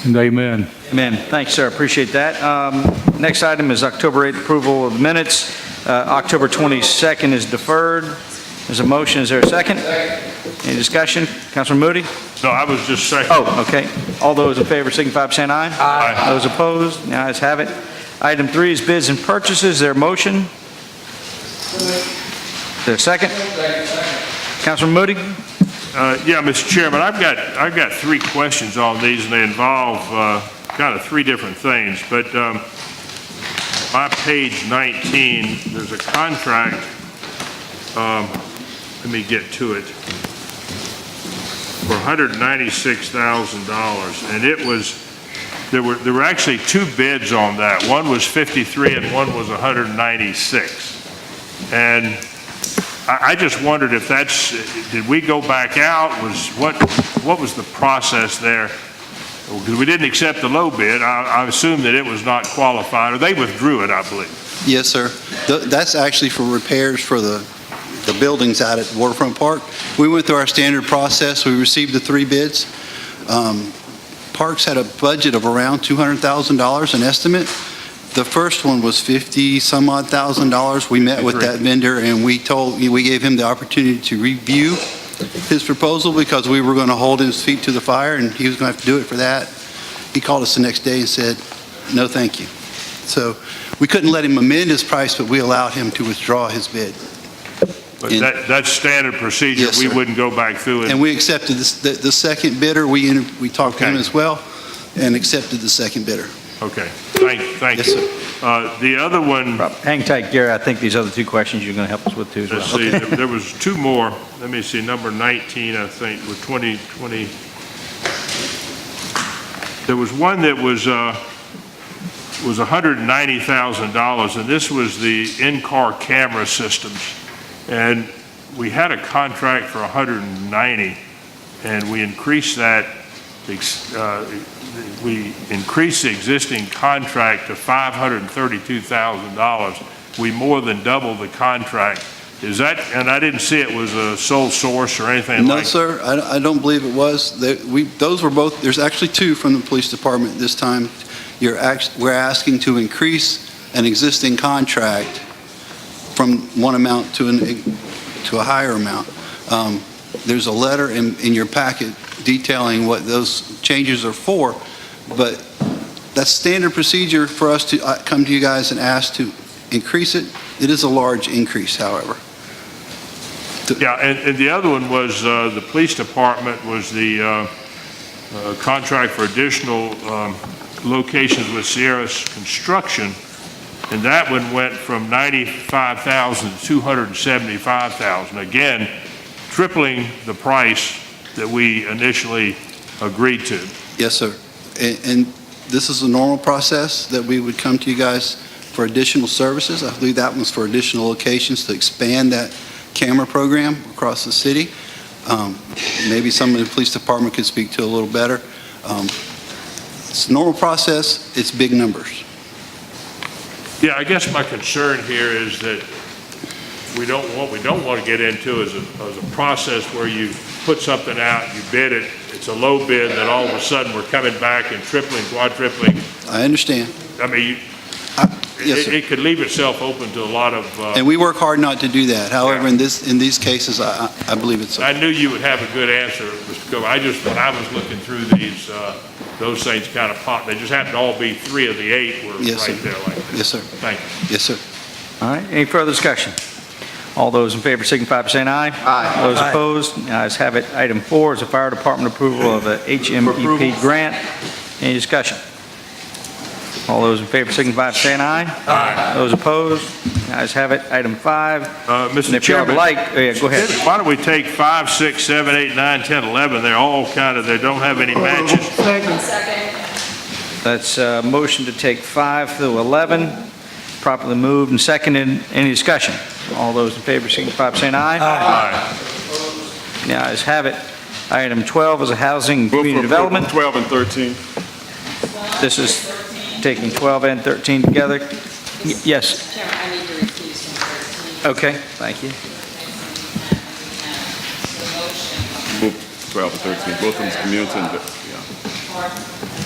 And amen. Amen. Thanks, sir. Appreciate that. Next item is October 8th approval of the minutes. October 22nd is deferred. There's a motion. Is there a second? Any discussion? Councilman Moody? No, I was just saying. Oh, okay. All those in favor signify by saying aye. Aye. Those opposed? The ayes have it. Item 3 is bids and purchases. Is there a motion? Is there a second? Councilman Moody? Yeah, Mr. Chairman, I've got 3 questions on these, and they involve kind of 3 different things. But on page 19, there's a contract. Let me get to it. For $196,000, and it was there were actually 2 bids on that. One was 53, and one was 196. And I just wondered if did we go back out? What was the process there? Because we didn't accept the low bid. I assume that it was not qualified, or they withdrew it, I believe. Yes, sir. That's actually for repairs for the buildings out at Waterfront Park. We went through our standard process. We received the 3 bids. Parks had a budget of around $200,000, an estimate. The first one was $50-some-odd thousand. We met with that vendor, and we gave him the opportunity to review his proposal because we were going to hold his feet to the fire, and he was going to have to do it for that. He called us the next day and said, no, thank you. So we couldn't let him amend his price, but we allowed him to withdraw his bid. But that's standard procedure. Yes, we sir. wouldn't go back through it. And we accepted the second bidder. We talked to him as well and accepted the second bidder. Okay, thank Yes, you. sir. The other one, Hang tight, Gary. I think these other 2 questions you're going to help us with too as well. let's see, there was 2 more. Let me see, number 19, I think, with 2020. There was one that was $190,000, and this was the in-car camera systems. And we had a contract for $190,000, and we increased that. We increased the existing contract to $532,000. We more than doubled the contract. Is that, and I didn't see it was a sole source or anything No, like that? sir, I don't believe it was. Those were both, there's actually 2 from the police department this time. We're asking to increase an existing contract from one amount to a higher amount. There's a letter in your packet detailing what those changes are for, but that's standard procedure for us to come to you guys and ask to increase it. It is a large increase, however. Yeah, and the other one was the police department was the contract for additional locations with Sierra's Construction, and that one went from $95,000 to $275,000. Again, tripling the price that we initially agreed to. Yes, sir. And this is a normal process that we would come to you guys for additional services. I believe that one's for additional locations to expand that camera program across the city. Maybe someone in the police department could speak to a little better. It's a normal process. It's big numbers. Yeah, I guess my concern here is that we don't want to get into is a process where you put something out, you bid it, it's a low bid, then all of a sudden we're coming back and tripling, quadrupling. I understand. I mean, Yes, sir. it could leave itself open to a lot of. And we work hard not to do that. However, in these cases, I believe it's. I knew you would have a good answer, Mr. Cove. When I was looking through these, those things kind of popped. They just happened to all be 3 of the 8 were Yes, right sir. there like that. Yes, sir. Thank you. Yes, sir. All right, any further discussion? All those in favor signify by saying aye. Aye. Those opposed, the ayes have it. Item 4 is the fire department approval of a HMEP grant. Any discussion? All those in favor signify by saying aye. Aye. Those opposed, the ayes have it. Item 5. Mr. If you would Chairman, like, yeah, go ahead. why don't we take 5, 6, 7, 8, 9, 10, 11? They're all they don't have any matches. Second. That's a motion to take 5 through 11. Properly moved and seconded. Any discussion? All those in favor signify by saying aye. Aye. The ayes have it. Item 12 is a housing and community development. 12 and 13. This is taking 12 and 13 together. Yes. Chairman, I need to recuse from 13. Okay, thank you. Move 12 and 13. Both of them is community and, yeah.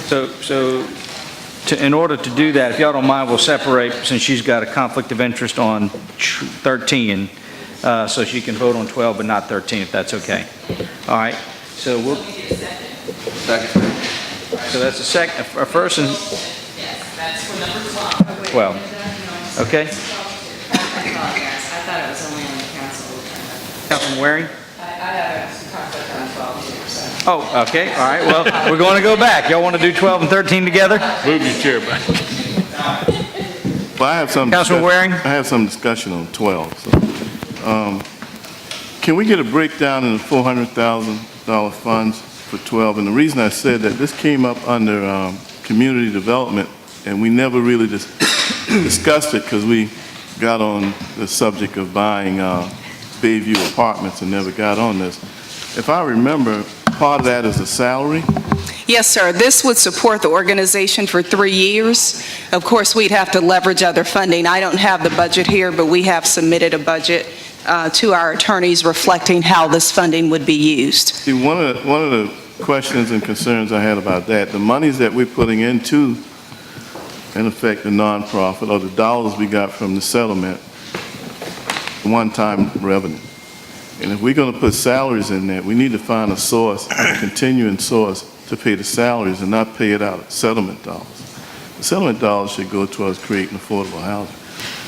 Is In order to do that, if y'all don't mind, we'll separate, since she's got a conflict of interest on 13, so she can vote on 12 but not 13, if that's okay. All right, so we'll... So that's a second, a first and... Yes, that's for number 12. 12. Okay. I apologize. I thought it was only on the council. Councilman Waring? I have some conflict on 12 here, so. Oh, okay, all right, well, we're going to go back. Y'all want to do 12 and 13 together? Move your chair back. Well, I have some. Councilman Waring? I have some discussion on 12. So, can we get a breakdown in the $400,000 funds for 12? And the reason I said that, this came up under community development, and we never really discussed it because we got on the subject of buying Bayview apartments and never got on this. If I remember, part of that is a salary. Yes, sir. This would support the organization for 3 years. Of course, we'd have to leverage other funding. I don't have the budget here, but we have submitted a budget to our attorneys reflecting how this funding would be used. See, one of the questions and concerns I had about that, the monies that we're putting into, in effect, the nonprofit, or the dollars we got from the settlement, one-time revenue. And if we're going to put salaries in there, we need to find a source, a continuing source, to pay the salaries and not pay it out of settlement dollars. The settlement dollars should go towards creating affordable housing.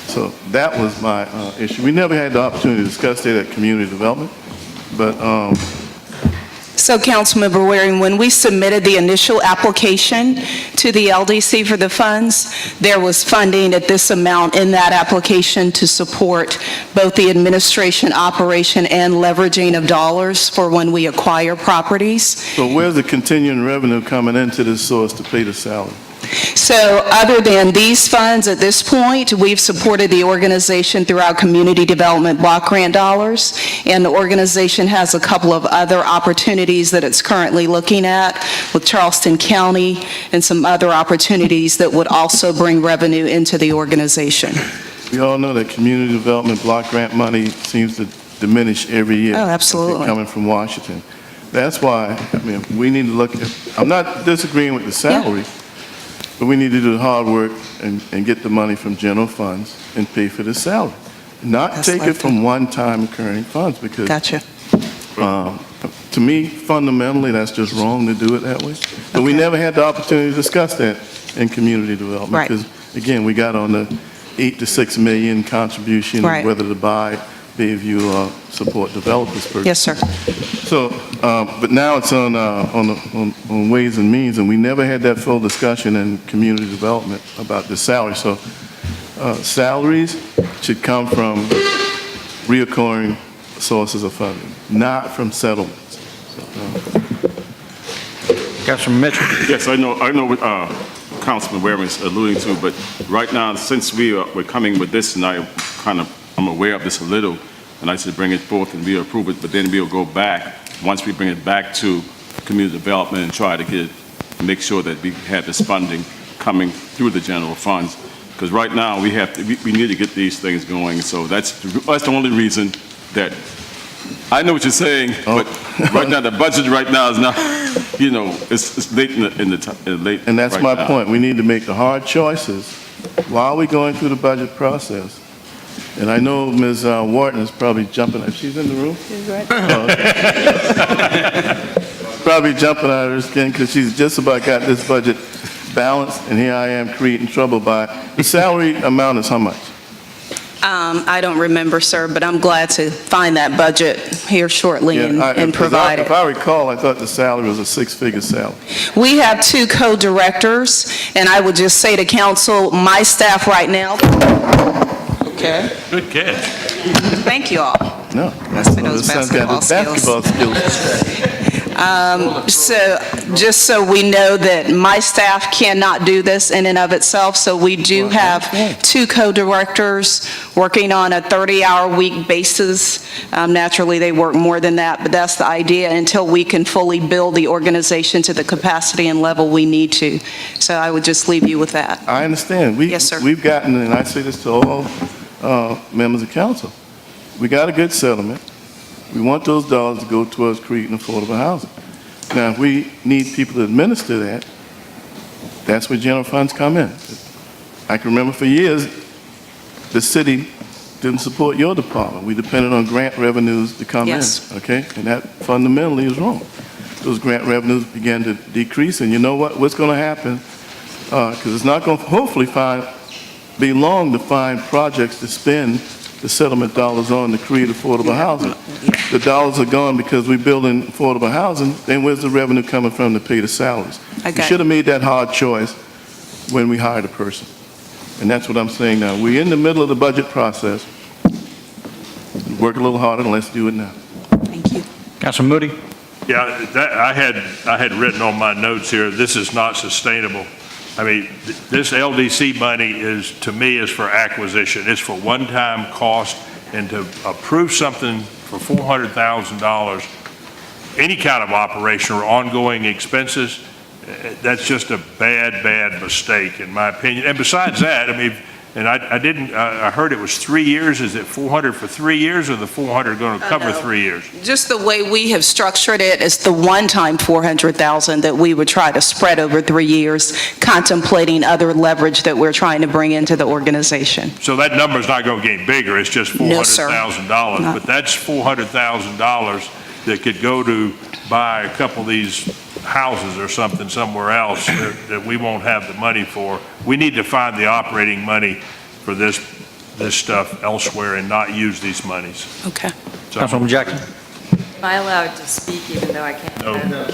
So that was my issue. We never had the opportunity to discuss that at community development, but So, Councilmember Waring, when we submitted the initial application to the LDC for the funds, there was funding at this amount in that application to support both the administration, operation, and leveraging of dollars for when we acquire properties. so where's the continuing revenue coming into this source to pay the salary? So other than these funds, at this point, we've supported the organization through our community development block grant dollars, and the organization has a couple of other opportunities that it's currently looking at with Charleston County and some other opportunities that would also bring revenue into the organization. We all know that community development block grant money seems to diminish every year. Oh, absolutely. Coming from Washington. That's why, I mean, we need to look at, I'm not disagreeing with the salary, but we need to do the hard work and get the money from general funds and pay for the salary. Not That's take it like from one-time occurring funds, because Gotcha. to me, fundamentally, that's just wrong to do it that way. But we Okay. never had the opportunity to discuss that in community development. Right. Because, again, we got on the 8 to 6 million contribution, Right. whether to buy Bayview or support developers. Yes, sir. So, but now it's on Ways and Means, and we never had that full discussion in community development about the salary. So, salaries should come from reoccurring sources of funding, not from settlements. Councilman Mitchell? Yes, I know what Councilman Waring is alluding to, but right now, since we're coming with this, and I'm aware of this a little, and I should bring it forth and we'll approve it, but then we'll go back, once we bring it back to community development and try to make sure that we have this funding coming through the general funds. Because right now, we need to get these things going, so that's the only reason that, I know what you're saying, but right now, the budget right now is not, it's late in the late. And that's right my now. point. We need to make the hard choices while we're going through the budget process. And I know Ms. Wharton is probably jumping, if she's in the room? She's right. Probably jumping out of her skin because she's just about got this budget balanced, and here I am creating trouble by, the salary amount is how much? I don't remember, sir, but I'm glad to find that budget here shortly and provide it. If I recall, I thought the salary was a six-figure salary. We have 2 co-directors, and I would just say to council, my staff right now. Okay. Good catch. Thank you all. No. Must be those This son's got basketball the skills. So just so we know that my staff cannot do this in and of itself, so we do have 2 co-directors working on a 30-hour week basis. Naturally, they work more than that, but that's the idea until we can fully build the organization to the capacity and level we need to. So I would just leave you with that. I understand. Yes, sir. We've gotten, and I say this to all members of council, we got a good settlement. We want those dollars to go towards creating affordable housing. Now, if we need people to administer that, That's where general funds come in. I can remember for years, the city didn't support your department. We depended on grant revenues to come in. Yes. Okay? And that fundamentally is wrong. Those grant revenues began to decrease, and you know what's going to happen? Because it's not going to hopefully be long to find projects to spend the settlement dollars on to create affordable housing. The dollars are gone because we're building affordable housing, then where's the revenue coming from to pay the salaries? We Okay. should have made that hard choice when we hired a person. And that's what I'm saying now. We're in the middle of the budget process. Work a little harder, and let's do it now. Thank you. Councilman Moody? Yeah, I had written on my notes here, this is not sustainable. I mean, this LDC money is, to me, is for acquisition. It's for one-time cost, and to approve something for $400,000, any kind of operation or ongoing expenses, that's just a bad mistake, in my opinion. And besides that, I mean, and I heard it was 3 years. Is it 400 for 3 years, or the 400 going to cover no. 3 years? Just the way we have structured it is the one-time $400,000 that we would try to spread over 3 years, contemplating other leverage that we're trying to bring into the organization. So that number's not going to get bigger. It's just No, sir. $400,000. Not- But that's $400,000 that could go to buy a couple of these houses or something somewhere else that we won't have the money for. We need to find the operating money for this stuff elsewhere and not use these monies. Okay. So- Councilwoman Jackson? Am I allowed to speak even though I can't No. vote?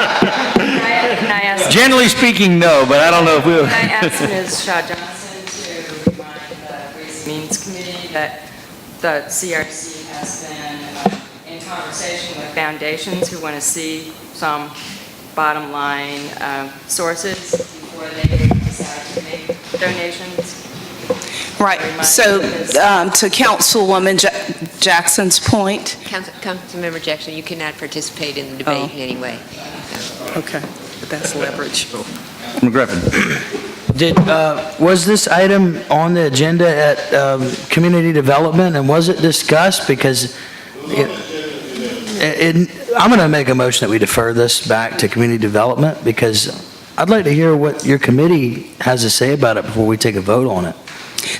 Can I ask, Generally speaking, no, but I don't know if we'll... can I ask Ms. Shaw Johnson to remind the Ways and Means Committee that the CRC has been in conversation with foundations who want to see some bottom line sources before they decide to make donations? Right. So to Councilwoman Jackson's point. Councilmember Jackson, you cannot participate in the debate in any way. Okay. That's leverage. Councilman Griffin? Was this item on the agenda at community development, and was it discussed? Because I'm going to make a motion that we defer this back to community development, because I'd like to hear what your committee has to say about it before we take a vote on it.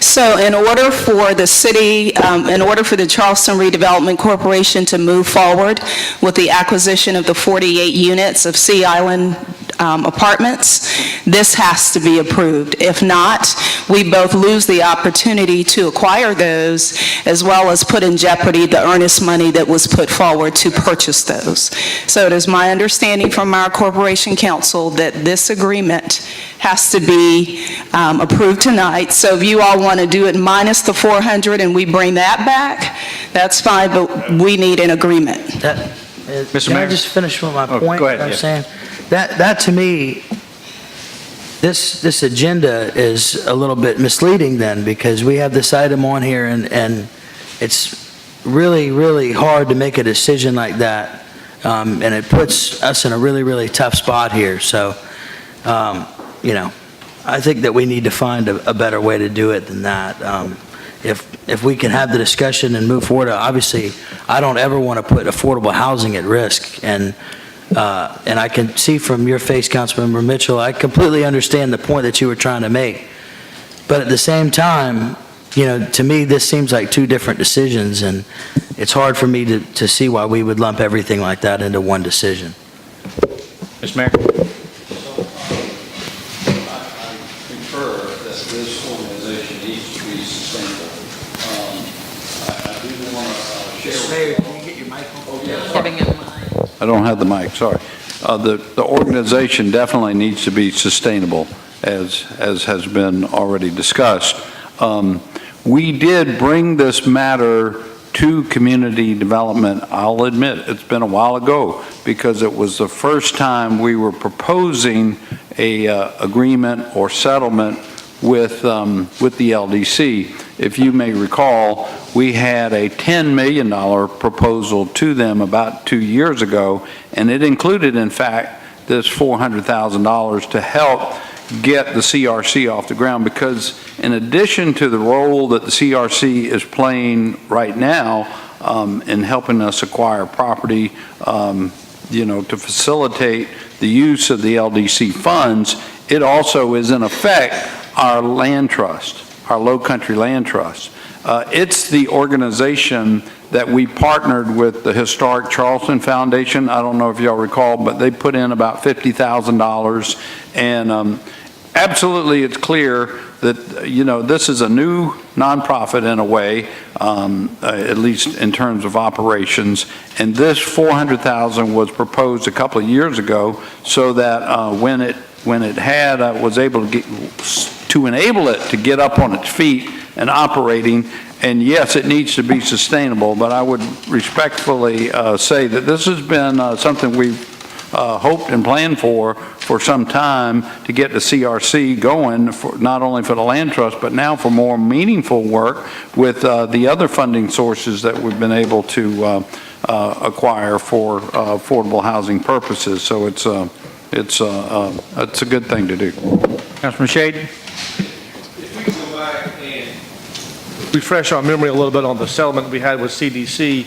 So in order for the city, in order for the Charleston Redevelopment Corporation to move forward with the acquisition of the 48 units of Sea Island apartments, this has to be approved. If not, we both lose the opportunity to acquire those, as well as put in jeopardy the earnest money that was put forward to purchase those. So it is my understanding from our corporation counsel that this agreement has to be approved tonight. So if you all want to do it minus the 400 and we bring that back, that's fine, but we need an agreement. Mr. Can I Mayor? just finish with my Oh, point? go ahead, I'm yeah. saying, that to me, this agenda is a little bit misleading then, because we have this item on here, and it's really, really hard to make a decision like that, and it puts us in a really, really tough spot here. So, I think that we need to find a better way to do it than that. If we can have the discussion and move forward, obviously, I don't ever want to put affordable housing at risk, and I can see from your face, Councilmember Mitchell, I completely understand the point that you were trying to make. But at the same time, to me, this seems like two different decisions, and it's hard for me to see why we would lump everything like that into one decision. Mr. Mayor? Concur that this organization needs to be sustainable. I do want to share. Mayor, can you get your mic on? Having in mind. I don't have the mic, sorry. The organization definitely needs to be sustainable, as has been already discussed. We did bring this matter to community development. I'll admit, it's been a while ago, because it was the first time we were proposing a agreement or settlement with the LDC. If you may recall, we had a $10 million proposal to them about 2 years ago, and it included, in fact, this $400,000 to help get the CRC off the ground, because in addition to the role that the CRC is playing right now in helping us acquire property, to facilitate the use of the LDC funds, it also is in effect our land trust, our Low Country Land Trust. It's the organization that we partnered with the Historic Charleston Foundation. I don't know if y'all recall, but they put in about $50,000. And absolutely, it's clear that, this is a new nonprofit in a way, at least in terms of operations. And this $400,000 was proposed a couple of years ago so that when it was able to enable it to get up on its feet and operating. And yes, it needs to be sustainable, but I would respectfully say that this has been something we've hoped and planned for some time to get the CRC going, not only for the land trust, but now for more meaningful work with the other funding sources that we've been able to acquire for affordable housing purposes. So it's a good thing to do. Councilman Shade? If we go back and refresh our memory a little bit on the settlement we had with CDC,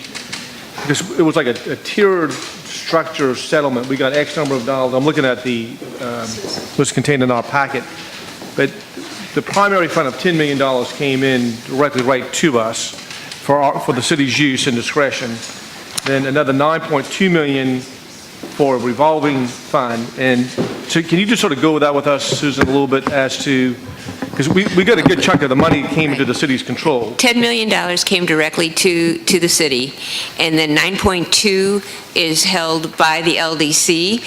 because it was like a tiered structure settlement. We got X number of dollars. I'm looking at what's contained in our packet. But the primary fund of $10 million came in directly right to us for the city's use and discretion. Then another $9.2 million for a revolving fund. And so can you just sort of go with that with us, Susan, a little bit as to, because we got a good chunk of the money came into the city's control. $10 million came directly to the city, and then 9.2 is held by the LDC,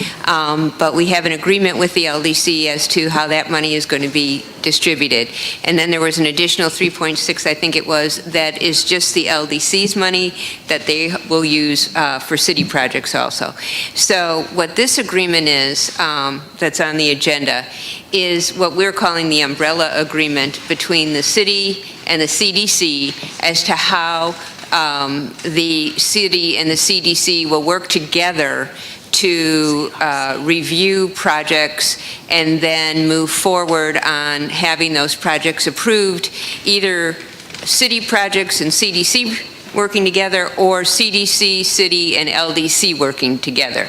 but we have an agreement with the LDC as to how that money is going to be distributed. And then there was an additional 3.6, I think it was, that is just the LDC's money that they will use for city projects also. So what this agreement is, that's on the agenda, is what we're calling the umbrella agreement between the city and the CDC as to how the city and the CDC will work together to review projects and then move forward on having those projects approved, either city projects and CDC working together, or CDC, city, and LDC working together.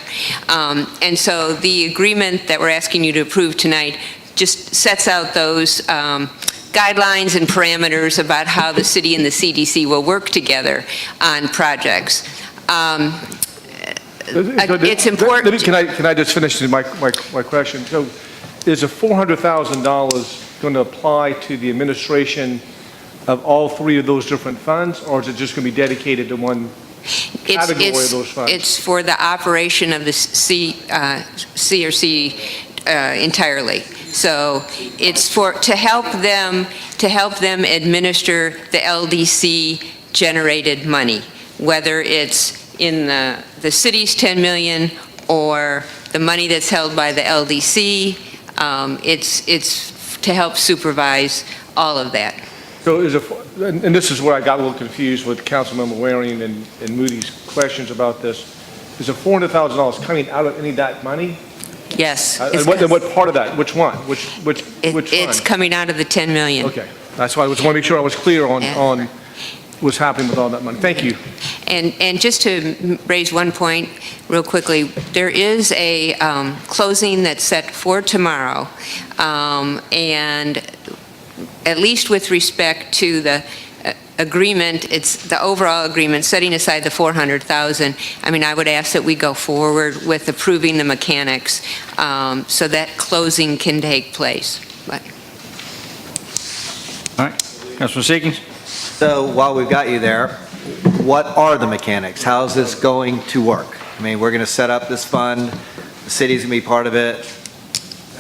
And so the agreement that we're asking you to approve tonight just sets out those guidelines and parameters about how the city and the CDC will work together on projects. It's important. Can I just finish my question? So is the $400,000 going to apply to the administration of all three of those different funds, or is it just going to be dedicated to one category of those funds? It's for the operation of the CRC entirely. So it's to help them administer the LDC generated money, whether it's in the city's 10 million or the money that's held by the LDC. It's to help supervise all of that. So and this is where I got a little confused with Councilmember Waring and Moody's questions about this. Is the $400,000 coming out of any of that money? Yes. What part of that? Which one? Which It's fund? coming out of the 10 million. Okay. That's why I just want to make sure I was clear on what's happening with all that money. Thank you. And just to raise one point real quickly, there is a closing that's set for tomorrow, and at least with respect to the agreement, it's the overall agreement, setting aside the $400,000. I mean, I would ask that we go forward with approving the mechanics so that closing can take place. But. All right. Councilman Seekins? So while we've got you there, what are the mechanics? How is this going to work? I mean, we're going to set up this fund, the city's going to be part of it,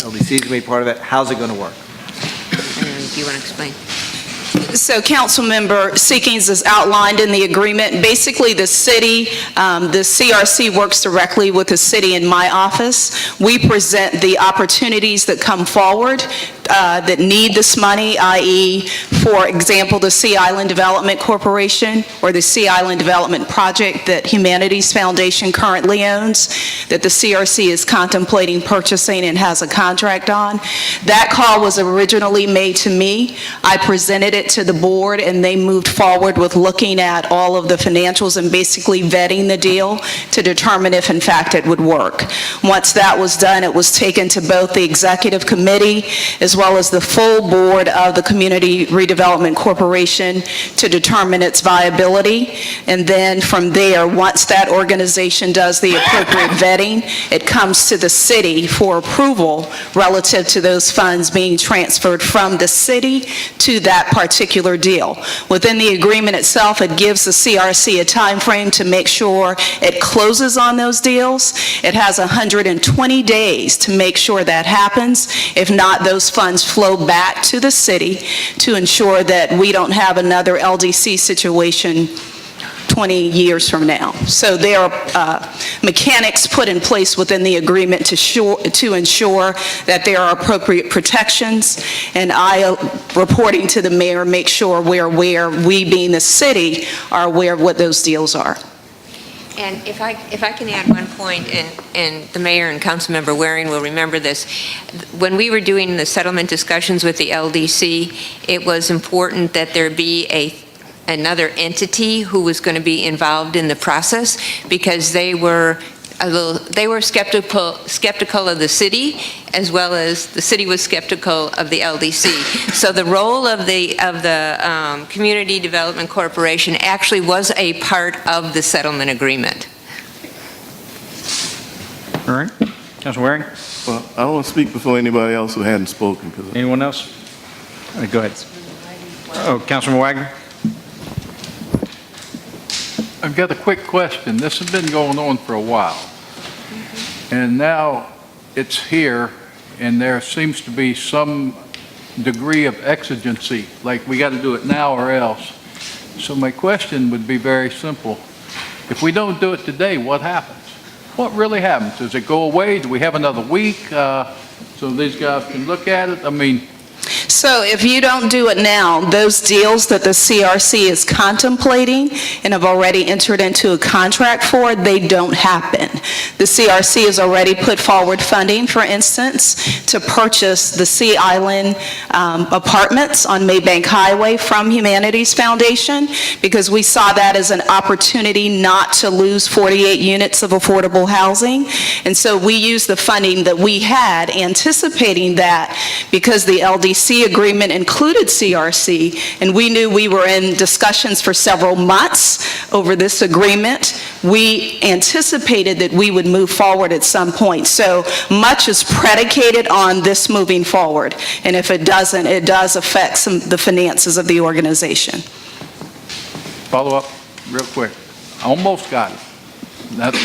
LDC's going to be part of it. How's it going to work? Do you want to explain? So Councilmember Seekins is outlined in the agreement. Basically, the city, the CRC works directly with the city in my office. We present the opportunities that come forward. that need this money, i.e., for example, the Sea Island Development Corporation or the Sea Island Development Project that Humanities Foundation currently owns, that the CRC is contemplating purchasing and has a contract on. That call was originally made to me. I presented it to the board, and they moved forward with looking at all of the financials and basically vetting the deal to determine if, in fact, it would work. Once that was done, it was taken to both the executive committee as well as the full board of the Community Redevelopment Corporation to determine its viability. And then from there, once that organization does the appropriate vetting, it comes to the city for approval relative to those funds being transferred from the city to that particular deal. Within the agreement itself, it gives the CRC a time frame to make sure it closes on those deals. It has 120 days to make sure that happens. If not, those funds flow back to the city to ensure that we don't have another LDC situation 20 years from now. So there are mechanics put in place within the agreement to ensure that there are appropriate protections, and I, reporting to the mayor, make sure we're aware, we being the city, are aware of what those deals are. And if I can add one point, and the mayor and Councilmember Waring will remember this, when we were doing the settlement discussions with the LDC, it was important that there be another entity who was going to be involved in the process, because they were skeptical of the city, as well as the city was skeptical of the LDC. So the role of the Community Development Corporation actually was a part of the settlement agreement. All right. Councilman Waring? Well, I don't want to speak before anybody else who hadn't spoken. Anyone else? Go ahead. Oh, Councilman Wagner? I've got a quick question. This has been going on for a while, and now it's here, and there seems to be some degree of exigency, like we got to do it now or else. So my question would be very simple. If we don't do it today, what happens? What really happens? Does it go away? Do we have another week so these guys can look at it? I mean, So if you don't do it now, those deals that the CRC is contemplating and have already entered into a contract for, they don't happen. The CRC has already put forward funding, for instance, to purchase the Sea Island apartments on Maybank Highway from Humanities Foundation, because we saw that as an opportunity not to lose 48 units of affordable housing. And so we used the funding that we had, anticipating that, because the LDC agreement included CRC, and we knew we were in discussions for several months over this agreement. We anticipated that we would move forward at some point. So much is predicated on this moving forward, and if it doesn't, it does affect the finances of the organization. follow up real quick. I almost got it. That's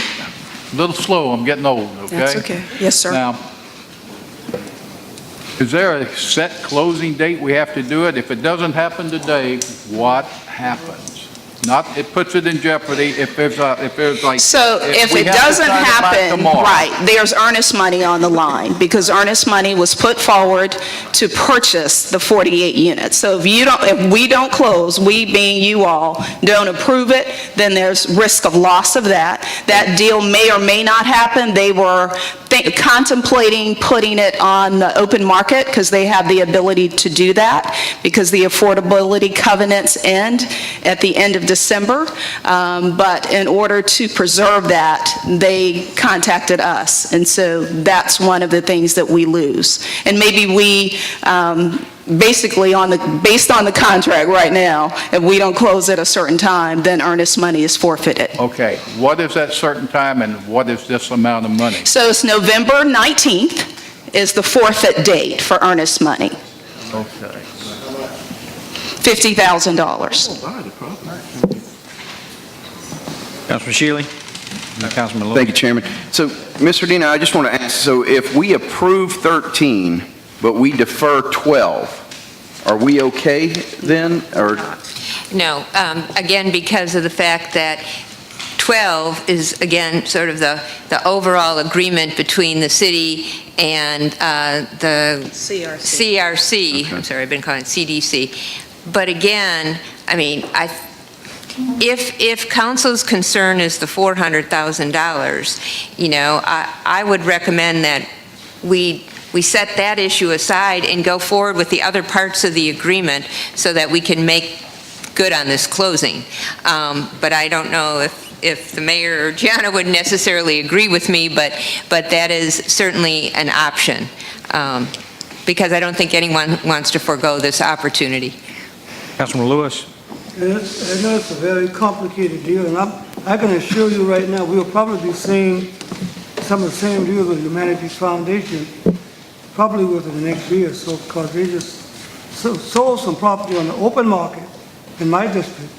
a little slow. I'm getting old, okay? That's okay. Yes, sir. Now, is there a set closing date we have to do it? If it doesn't happen today, what happens? Not, it puts it in jeopardy if there's like... So if we it have to doesn't sign it back happen, tomorrow. right, there's earnest money on the line, because earnest money was put forward to purchase the 48 units. So if we don't close, we being you all, don't approve it, then there's risk of loss of that. That deal may or may not happen. They were contemplating putting it on the open market, because they have the ability to do that, because the affordability covenants end at the end of December. But in order to preserve that, they contacted us. And so that's one of the things that we lose. And maybe we, basically based on the contract right now, if we don't close at a certain time, then earnest money is forfeited. Okay, what is that certain time and what is this amount of money? So it's November 19th is the forfeit date for earnest money, Okay. $50,000. Councilman Shealy? And Councilman Lewis? Thank you, Chairman. So, Mr. Dino, I just want to ask, so if we approve 13, but we defer 12, are we okay then, or? No, again, because of the fact that 12 is, again, sort of the overall agreement between the city and the CRC. I'm sorry, I've been calling it CDC. But again, I mean, if council's concern is the $400,000, you know, I would recommend that we set that issue aside and go forward with the other parts of the agreement so that we can make good on this closing. But I don't know if the mayor or Gianna would necessarily agree with me, but that is certainly an option, because I don't think anyone wants to forego this opportunity. Councilman Lewis? I know it's a very complicated deal, and I can assure you right now, we'll probably be seeing some of the same deals with Humanities Foundation probably within the next year or so, because they just sold some property on the open market in my district,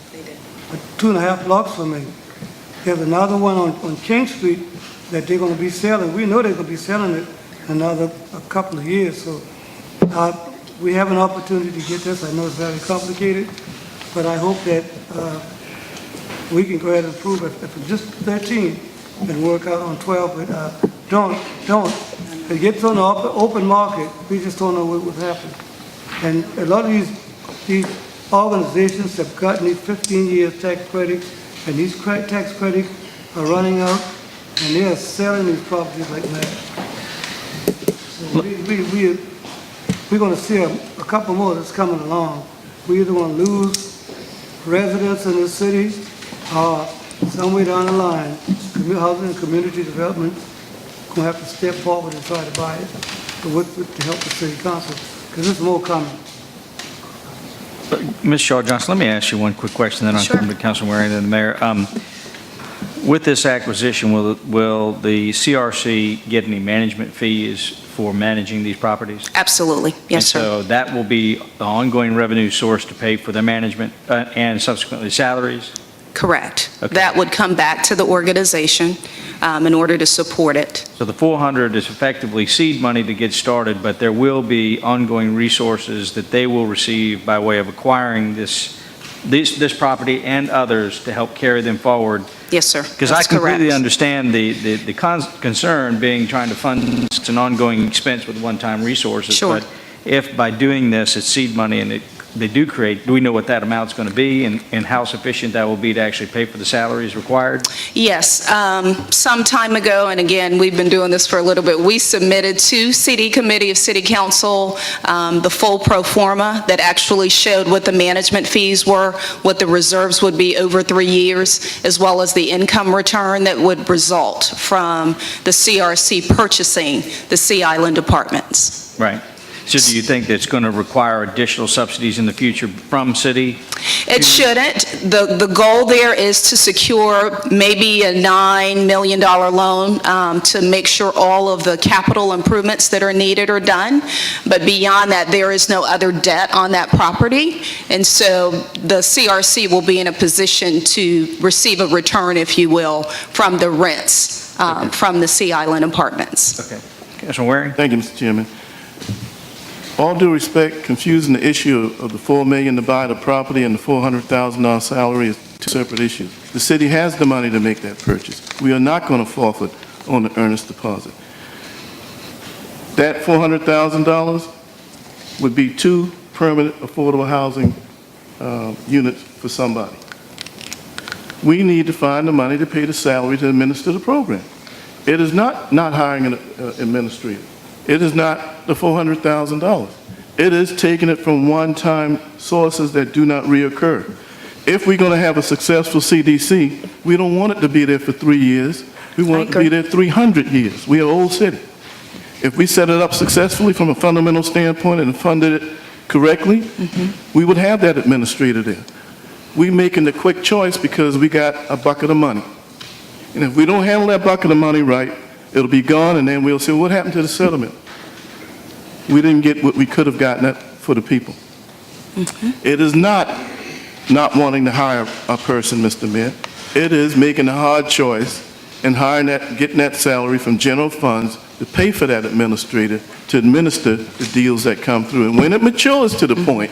2.5 blocks from me. There's another one on King Street that they're going to be selling. We know they're going to be selling it a couple of years, so we have an opportunity to get this. I know it's very complicated, but I hope that we can go ahead and approve it. If it's just 13 and work out on 12, but don't. If it gets on the open market, we just don't know what would happen. And a lot of these organizations have gotten these 15-year tax credits, and these tax credits are running out, and they are selling these properties like mad. So we're going to see a couple more that's coming along. We either going to lose residents in the city, or somewhere down the line, housing and community development going to have to step forward and try to buy it to help the city council, because there's more coming. Ms. Shaw-Johnson, let me ask you one quick question, then I'll come to Councilman Waring and the mayor. With this acquisition, will the CRC get any management fees for managing these properties? Absolutely. Yes, sir. So that will be the ongoing revenue source to pay for their management and subsequently salaries? Correct. Okay. That would come back to the organization in order to support it. So the 400 is effectively seed money to get started, but there will be ongoing resources that they will receive by way of acquiring this property and others to help carry them forward. Yes, sir. Because I completely understand the concern being trying to fund an ongoing expense with one-time resources. Sure. But if by doing this, it's seed money and they do create, do we know what that amount's going to be and how sufficient that will be to actually pay for the salaries required? Yes. Some time ago, and again, we've been doing this for a little bit, we submitted to CD Committee of City Council the full pro forma that actually showed what the management fees were, what the reserves would be over 3 years, as well as the income return that would result from the CRC purchasing the Sea Island apartments. Right. So do you think that's going to require additional subsidies in the future from city? It shouldn't. The goal there is to secure maybe a $9 million loan to make sure all of the capital improvements that are needed are done. But beyond that, there is no other debt on that property. And so the CRC will be in a position to receive a return, if you will, from the rents from the Sea Island apartments. Okay. Councilman Waring? Thank you, Mr. Chairman. All due respect, confusing the issue of the $4 million to buy the property and the $400,000 salary is two separate issues. The city has the money to make that purchase. We are not going to forfeit on the earnest deposit. That $400,000 would be 2 permanent affordable housing units for somebody. We need to find the money to pay the salary to administer the program. It is not hiring an administrator. It is not the $400,000. It is taking it from one-time sources that do not reoccur. If we're going to have a successful CDC, we don't want it to be there for 3 years. We want it to be there 300 years. We are an old city. If we set it up successfully from a fundamental standpoint and funded it correctly, we would have that administrator there. We're making the quick choice because we got a bucket of money. And if we don't handle that bucket of money right, it'll be gone, and then we'll say, what happened to the settlement? We didn't get what we could have gotten for the people. It is not wanting to hire a person, Mr. Mayor. It is making a hard choice and getting that salary from general funds to pay for that administrator to administer the deals that come through. And when it matures to the point,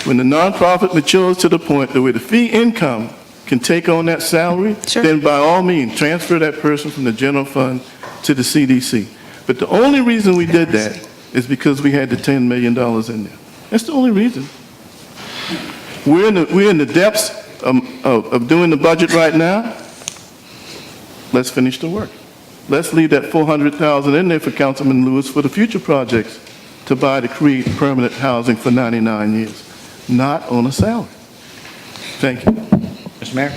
when the nonprofit matures to the point that where the fee income can take on that salary, then by all means, transfer that person from the general fund to the CDC. But the only reason we did that is because we had the $10 million in there. That's the only reason. We're in the depths of doing the budget right now. Let's finish the work. Let's leave that $400,000 in there for Councilman Lewis for the future projects to buy to create permanent housing for 99 years, not on a salary. Thank you. Mr. Mayor?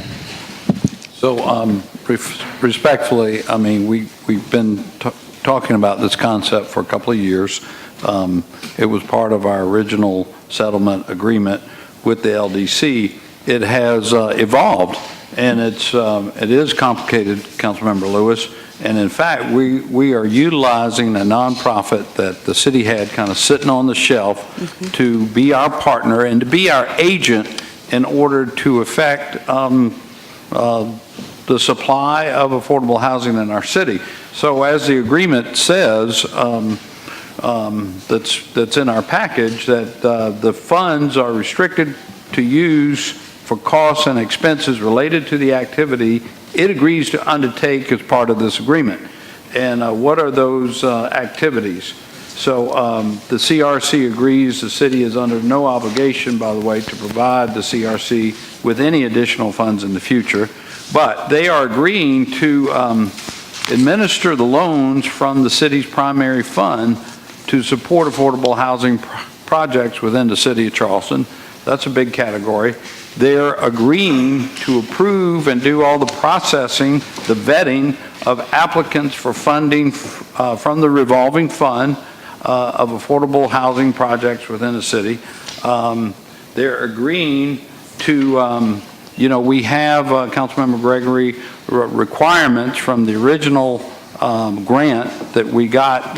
So respectfully, I mean, we've been talking about this concept for a couple of years. It was part of our original settlement agreement with the LDC. It has evolved, and it is complicated, Councilmember Lewis. And in fact, we are utilizing a nonprofit that the city had kind of sitting on the shelf to be our partner and to be our agent in order to affect the supply of affordable housing in our city. So as the agreement says, that's in our package, that the funds are restricted to use for costs and expenses related to the activity it agrees to undertake as part of this agreement. And what are those activities? So the CRC agrees the city is under no obligation, by the way, to provide the CRC with any additional funds in the future, but they are agreeing to administer the loans from the city's primary fund to support affordable housing projects within the city of Charleston. That's a big category. They're agreeing to approve and do all the processing, the vetting of applicants for funding from the revolving fund of affordable housing projects within the city. They're agreeing to, we have, Councilmember Gregory, requirements from the original grant that we got,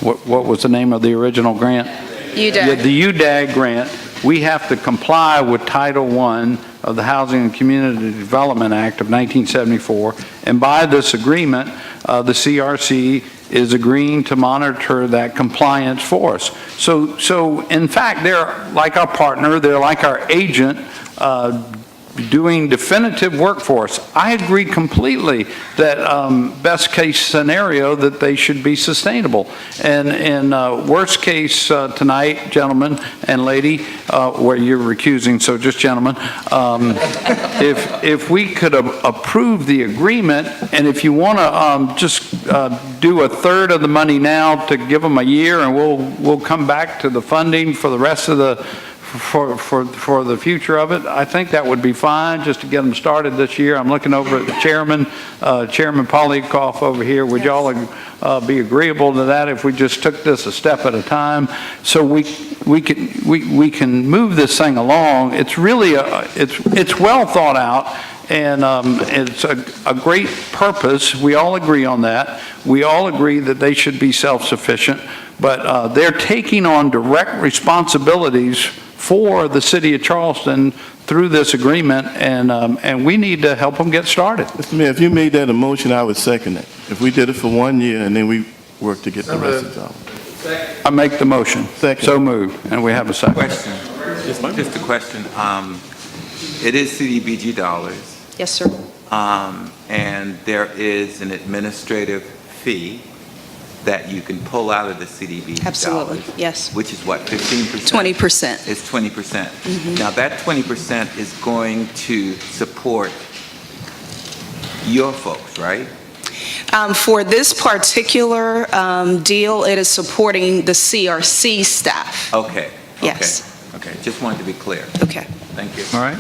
what was the name of the original grant? UDAG. The UDAG grant. We have to comply with Title I of the Housing and Community Development Act of 1974. And by this agreement, the CRC is agreeing to monitor that compliance for us. So in fact, they're like our partner, they're like our agent, doing definitive work for us. I agree completely that best case scenario that they should be sustainable. And worst case tonight, gentlemen and lady, where you're recusing, so just gentlemen, if we could approve the agreement, and if you want to just do a third of the money now to give them a year, and we'll come back to the funding for the rest of the for the future of it, I think that would be fine, just to get them started this year. I'm looking over at the chairman, Chairman Polikoff over here. Would y'all be agreeable to that if we just took this a step at a time, so we can move this thing along? It's really it's well thought out, and it's a great purpose. We all agree on that. We all agree that they should be self-sufficient, but they're taking on direct responsibilities for the city of Charleston through this agreement, and we need to help them get started. Mr. Mayor, if you made that a motion, I would second it. If we did it for 1 year and then we work to get the rest of the time. I make the motion. Second. So moved, and we have a second. Question. Just a question. It is CDBG dollars. Yes, sir. And there is an administrative fee that you can pull out of the CDBG Absolutely, dollars, yes. which is what, 15%? 20%. It's 20%. Now, that 20% is going to support your folks, right? For this particular deal, it is supporting the CRC staff. Okay. Yes. Okay. Just wanted to be clear. Okay. Thank you. All right.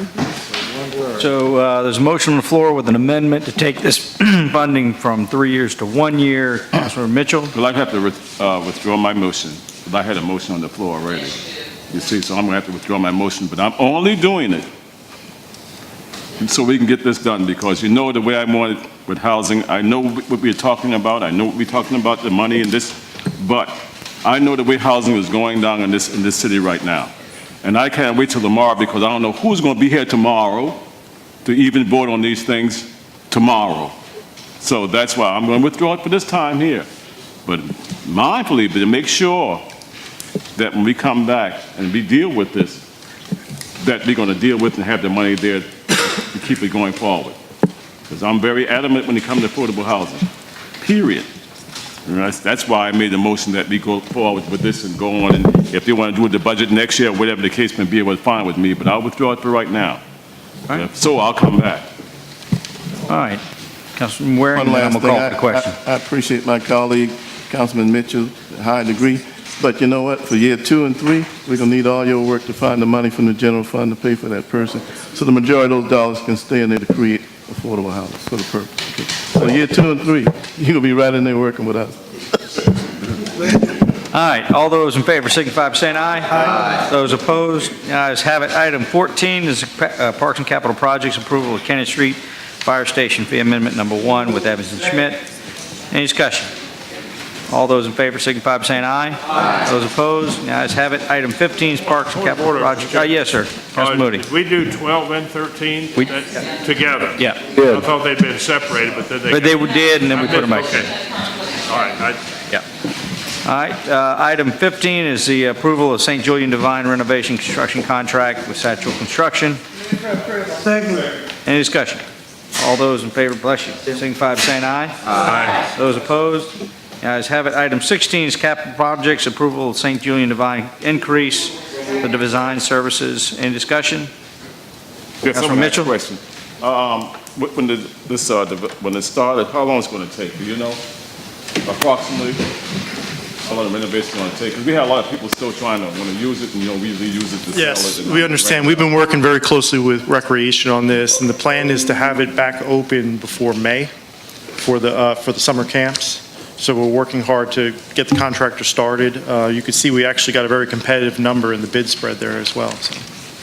So there's a motion on the floor with an amendment to take this funding from 3 years to 1 year. Councilmember Mitchell? Well, I have to withdraw my motion, because I had a motion on the floor already. You see, so I'm going to have to withdraw my motion, but I'm only doing it so we can get this done, because you know the way I want it with housing. I know what we're talking about. I know what we're talking about, the money in this, but I know the way housing is going down in this city right now. And I can't wait till tomorrow, because I don't know who's going to be here tomorrow to even vote on these things tomorrow. So that's why I'm going to withdraw it for this time here. But mindfully, but to make sure that when we come back and we deal with this, that we're going to deal with and have the money there to keep it going forward. Because I'm very adamant when it comes to affordable housing, period. And that's why I made the motion that we go forward with this and go on, and if they want to do the budget next year, whatever the case may be, it was fine with me, but I'll withdraw it for right now. All right. So I'll come back. All right. Councilman Waring, One then I'm last going to thing, call for the question. I appreciate my colleague, Councilman Mitchell, to a high degree, but you know what, for year 2 and 3, we're going to need all your work to find the money from the general fund to pay for that person, so the majority of those dollars can stay in there to create affordable housing for the purpose. Okay. So year 2 and 3, you're going to be right in there working with us. All right, all those in favor signify by saying aye. Aye. Those opposed, the ayes have it. Item 14 is Parks and Capital Projects approval of Kennedy Street Fire Station fee amendment number 1 with Evans and Schmidt. Any discussion? All those in favor signify by saying aye. Aye. Those opposed, the ayes have it. Item 15 is Parks and Capital Projects. Yes, sir. Councilman Moody. We do 12 and 13 together? Yeah. I thought they'd been separated, but then they... But they did, and then we put them back. Okay. All right. Yeah. All right, item 15 is the approval of St. Julian Divine renovation construction contract with Satchel Construction. Second. Any discussion? All those in favor, bless you, signify by saying aye. Aye. Those opposed, the ayes have it. Item 16 is capital projects, approval of St. Julian Divine increase for the design services. Any discussion? Yes, Councilman Mitchell? Question. When it started, how long is it going to take? Do you know? Approximately? How long the renovation going to take? Because we have a lot of people still trying to want to use it, and we usually use it to sell it. Yes, we understand. We've been working very closely with Recreation on this, and the plan is to have it back open before May for the summer camps. So we're working hard to get the contractor started. You can see we actually got a very competitive number in the bid spread there as well.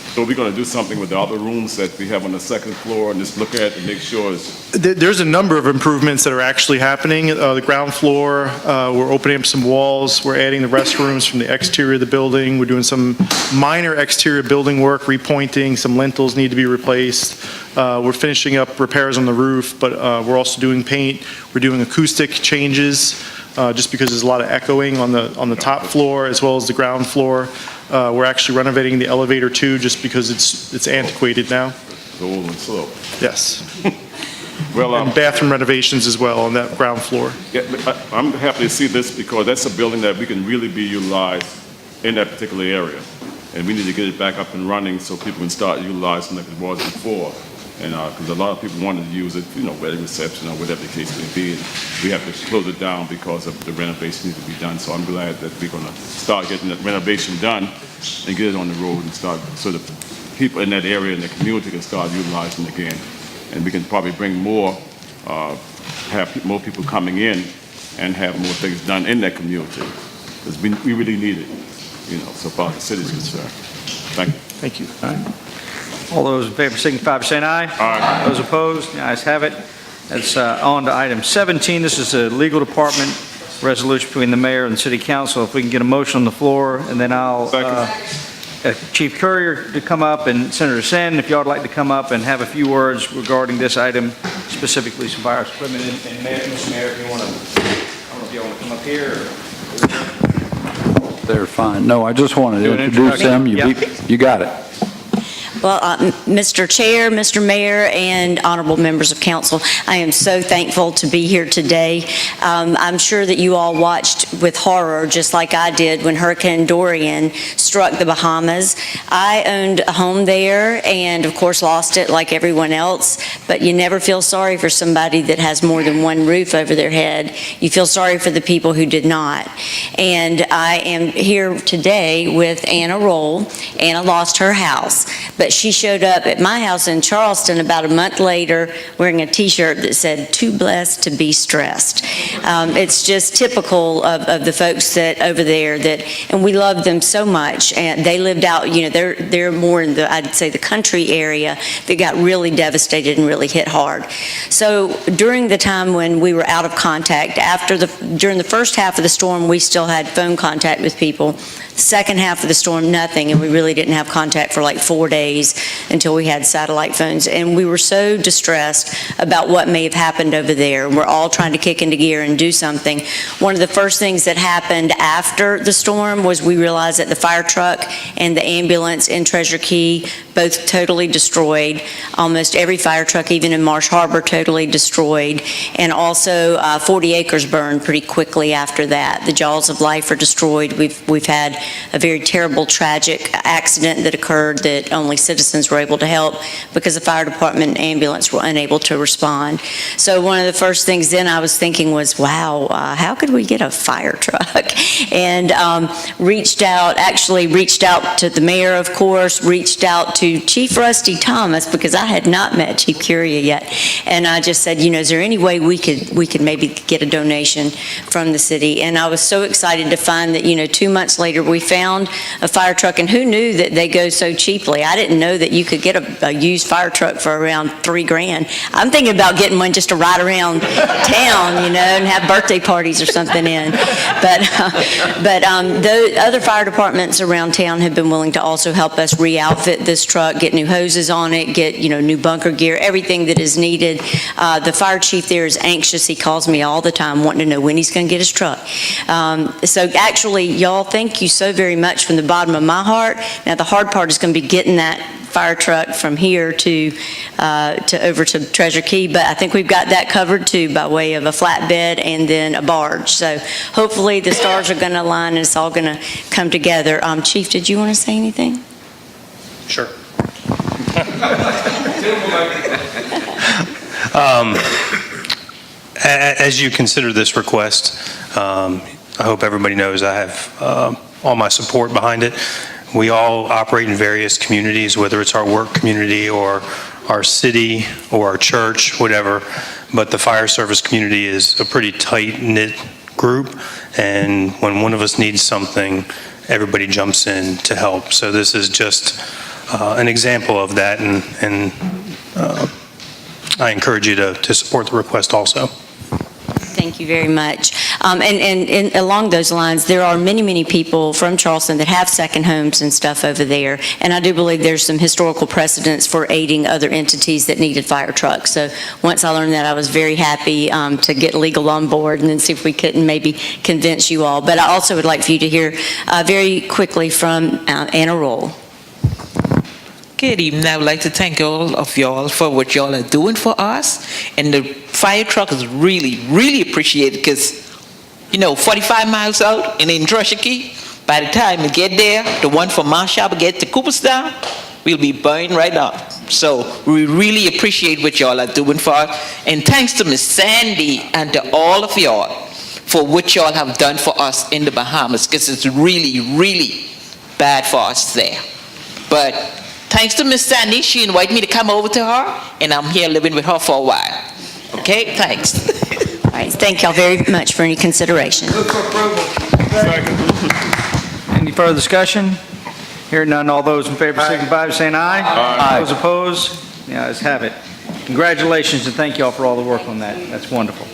So we're going to do something with the other rooms that we have on the second floor and just look at it and make sure it's... There's a number of improvements that are actually happening. The ground floor, we're opening up some walls. We're adding the restrooms from the exterior of the building. We're doing some minor exterior building work, repointing. Some lintels need to be replaced. We're finishing up repairs on the roof, but we're also doing paint. We're doing acoustic changes, just because there's a lot of echoing on the top floor as well as the ground floor. We're actually renovating the elevator too, just because it's antiquated now. It's old and slow. Yes. Well, and bathroom renovations as well on that ground floor. Yeah, I'm happy to see this because that's a building that we can really be utilized in that particular area. And we need to get it back up and running so people can start utilizing it like it was before. And because a lot of people wanted to use it, wedding reception or whatever the case may be. And we have to close it down because of the renovation needs to be done. So I'm glad that we're going to start getting that renovation done and get it on the road and start so the people in that area and the community can start utilizing it again. And we can probably bring more, have more people coming in and have more things done in that community. Because we really need it, so far as the city's concerned. Thank you. Thank you. All right. All those in favor signify by saying aye. Aye. Those opposed, the ayes have it. That's on to item 17. This is a legal department resolution between the mayor and the city council. If we can get a motion on the floor, and then I'll Chief Courier to come up and Senator Sen, if y'all would like to come up and have a few words regarding this item, specifically some fire equipment. And Mayor, Mr. Mayor, if you want to, I don't know if y'all want to come up here. They're fine. No, I just wanted to introduce them. You got it. Well, Mr. Chair, Mr. Mayor, and honorable members of council, I am so thankful to be here today. I'm sure that you all watched with horror, just like I did, when Hurricane Dorian struck the Bahamas. I owned a home there and, of course, lost it like everyone else, but you never feel sorry for somebody that has more than one roof over their head. You feel sorry for the people who did not. And I am here today with Anna Roll. Anna lost her house, but she showed up at my house in Charleston about a month later wearing a t-shirt that said, "Too blessed to be stressed." It's just typical of the folks that over there and we love them so much, and they lived out, they're more in I'd say the country area that got really devastated and really hit hard. So during the time when we were out of contact, during the first half of the storm, we still had phone contact with people. Second half of the storm, nothing, and we really didn't have contact for like 4 days until we had satellite phones. And we were so distressed about what may have happened over there. We're all trying to kick into gear and do something. One of the first things that happened after the storm was we realized that the fire truck and the ambulance in Treasure Key, both totally destroyed. Almost every fire truck, even in Marsh Harbor, totally destroyed. And also 40 acres burned pretty quickly after that. The jaws of life are destroyed. We've had a very terrible, tragic accident that occurred that only citizens were able to help because the fire department and ambulance were unable to respond. So one of the first things then I was thinking was, wow, how could we get a fire truck? And reached out to the mayor, of course, reached out to Chief Rusty Thomas because I had not met Chief Curia yet. And I just said, is there any way we could maybe get a donation from the city? And I was so excited to find that, 2 months later, we found a fire truck, and who knew that they go so cheaply? I didn't know that you could get a used fire truck for around $3,000. I'm thinking about getting one just to ride around town, and have birthday parties or something in. But the other fire departments around town have been willing to also help us re-outfit this truck, get new hoses on it, get, new bunker gear, everything that is needed. The fire chief there is anxious. He calls me all the time wanting to know when he's going to get his truck. So actually, y'all, thank you so very much from the bottom of my heart. Now, the hard part is going to be getting that fire truck from here to over to Treasure Key, but I think we've got that covered too by way of a flatbed and then a barge. So hopefully the stars are going to align and it's all going to come together. Chief, did you want to say anything? Sure. As you consider this request, I hope everybody knows I have all my support behind it. We all operate in various communities, whether it's our work community or our city or our church, whatever, but the fire service community is a pretty tight-knit group, and when one of us needs something, everybody jumps in to help. So this is just an example of that, and I encourage you to support the request also. Thank you very much. And along those lines, there are many, many people from Charleston that have second homes and stuff over there, and I do believe there's some historical precedents for aiding other entities that needed fire trucks. So once I learned that, I was very happy to get legal on board and then see if we couldn't maybe convince you all. But I also would like for you to hear very quickly from Anna Roll. Good evening. I would like to thank all of y'all for what y'all are doing for us. And the fire truck is really, really appreciated because, 45 miles out and in Treasure Key, by the time we get there, the one from Marshall get to Cooperstown, we'll be burned right up. So we really appreciate what y'all are doing for us. And thanks to Miss Sandy and to all of y'all for what y'all have done for us in the Bahamas, because it's really, really bad for us there. But thanks to Miss Sandy, she invited me to come over to her, and I'm here living with her for a while. Okay, thanks. All right, thank y'all very much for any consideration. Any further discussion? Hearing none, all those in favor signify by saying aye. Aye. Those opposed? The ayes have it. Congratulations, and thank you all for all the work on that. That's wonderful.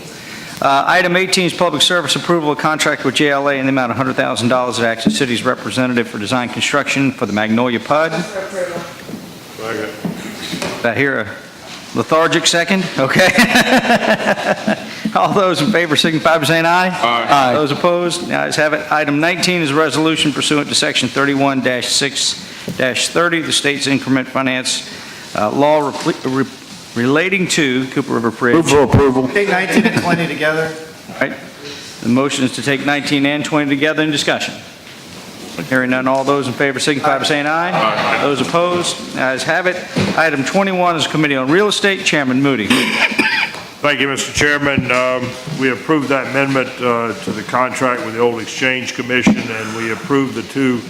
Item 18 is public service approval of contract with JLA in the amount of $100,000 to act as city's representative for design construction for the Magnolia PUD. Did I hear a lethargic second? Okay. All those in favor signify by saying aye. Aye. Those opposed? The ayes have it. Item 19 is a resolution pursuant to Section 31-6-30 of the state's increment finance law relating to Cooper River Bridge. Move for approval. Take 19 and 20 together. All right. The motion is to take 19 and 20 together in discussion. Hearing none, all those in favor signify by saying aye. Aye. Those opposed? The ayes have it. Item 21 is Committee on Real Estate. Chairman Moody. Thank you, Mr. Chairman. We approved that amendment to the contract with the Old Exchange Commission, and we approved the two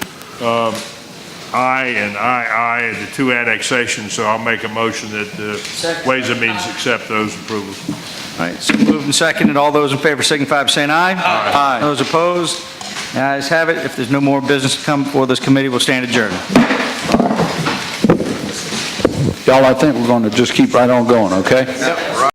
I and II, the two annexations, so I'll make a motion that the Ways and Means accept those approvals. All right, so moved and seconded. All those in favor signify by saying aye. Aye. Those opposed? The ayes have it. If there's no more business to come before this committee, we'll stand adjourned. Y'all, I think we're going to just keep right on going, okay? Yep.